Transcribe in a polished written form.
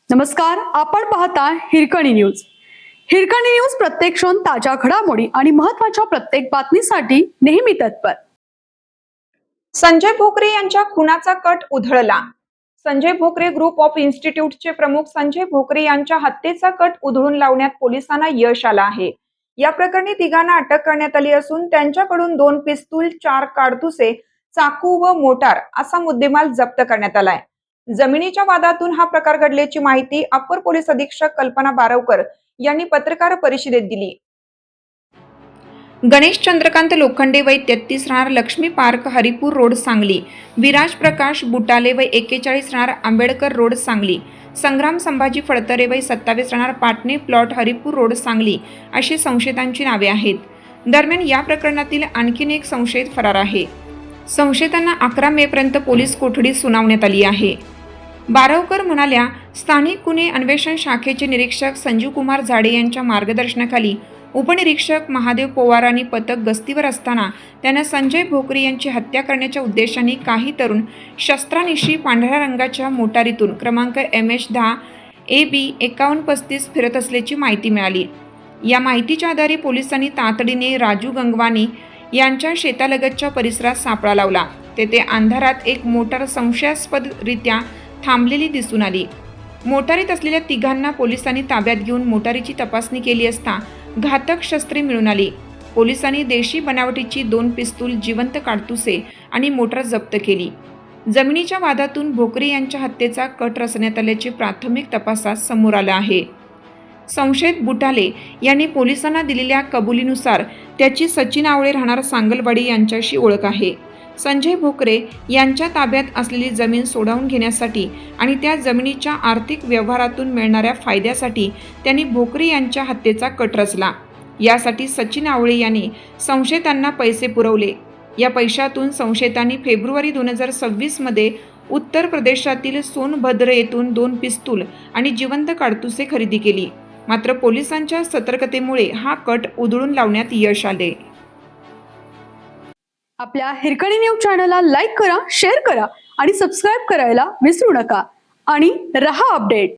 नमस्कार, आपण पाहता हिरकणी न्यूज. हिरकणी न्यूज प्रत्येक क्षण ताज्या घडामोडी आणि महत्त्वाच्या प्रत्येक बातमीसाठी नेहमी तत्पर. संजय भोकरे यांच्या खुनाचा कट उधळला. संजय भोकरे ग्रुप ऑफ इन्स्टिट्यूटचे प्रमुख संजय भोकरे यांच्या हत्येचा कट उधळून लावण्यात पोलिसांना यश आलं आहे. या प्रकरणी तिघांना अटक करण्यात आली असून त्यांच्याकडून 2 पिस्तूल, 4 काडतुसे, चाकू व मोटार असा मुद्देमाल जप्त करण्यात आलाय. जमिनीच्या वादातून हा प्रकार घडल्याची माहिती अप्पर पोलीस अधीक्षक कल्पना बारवकर यांनी पत्रकार परिषदेत दिली. गणेश चंद्रकांत लोखंडे वय 33 राहणार लक्ष्मी पार्क हरिपूर रोड सांगली, विराज प्रकाश बुटाले वय 41 राहणार आंबेडकर रोड सांगली, संग्राम संभाजी फडतरे वय 27 राहणार पाटणे प्लॉट हरिपूर रोड सांगली अशी संशयितांची नावे आहेत. दरम्यान या प्रकरणातील आणखीन एक संशयित फरार आहे. संशयितांना 11 मे पर्यंत पोलीस कोठडी सुनावण्यात आली आहे. बारवकर म्हणाल्या, स्थानिक गुन्हे अन्वेषण शाखेचे निरीक्षक संजीव कुमार झाडे यांच्या मार्गदर्शनाखाली उपनिरीक्षक महादेव पवार आणि पथक गस्तीवर असताना त्यांना संजय भोकरे यांची हत्या करण्याच्या उद्देशाने काही तरुण शस्त्रानिशी पांढऱ्या रंगाच्या मोटारीतून क्रमांक MH10 AB 5135 फिरत असल्याची माहिती मिळाली. या माहितीच्या आधारे पोलिसांनी तातडीने राजू गंगवानी यांच्या शेतालगतच्या परिसरात सापळा लावला. तेथे अंधारात एक मोटार संशयास्पदरित्या थांबलेली दिसून आली. मोटारीत असलेल्या तिघांना पोलिसांनी ताब्यात घेऊन मोटारीची तपासणी केली असता घातक शस्त्रे मिळून आली. पोलिसांनी देशी बनावटीची 2 पिस्तूल, जिवंत काडतुसे आणि मोटार जप्त केली. जमिनीच्या वादातून भोकरे यांच्या हत्येचा कट रचण्यात आल्याचे प्राथमिक तपासात समोर आलं आहे. संशयित बुटाले यांनी पोलिसांना दिलेल्या कबुलीनुसार त्याची सचिन आवळे राहणार सांगलवाडी यांच्याशी ओळख आहे. संजय भोकरे यांच्या ताब्यात असलेली जमीन सोडवून घेण्यासाठी आणि त्या जमिनीच्या आर्थिक व्यवहारातून मिळणाऱ्या फायद्यासाठी त्यांनी भोकरे यांच्या हत्येचा कट रचला. यासाठी सचिन आवळे यांनी संशयितांना पैसे पुरवले. या पैशातून संशयितांनी फेब्रुवारी 2026 मध्ये उत्तर प्रदेशातील सोनभद्र येथून 2 पिस्तूल आणि जिवंत काडतुसे खरेदी केली. मात्र पोलिसांच्या सतर्कतेमुळे हा कट उधळून लावण्यात यश आले. आपल्या हिरकणी न्यूज चॅनलला लाईक करा, शेअर करा आणि सबस्क्राईब करायला विसरू नका आणि रहा अपडेट.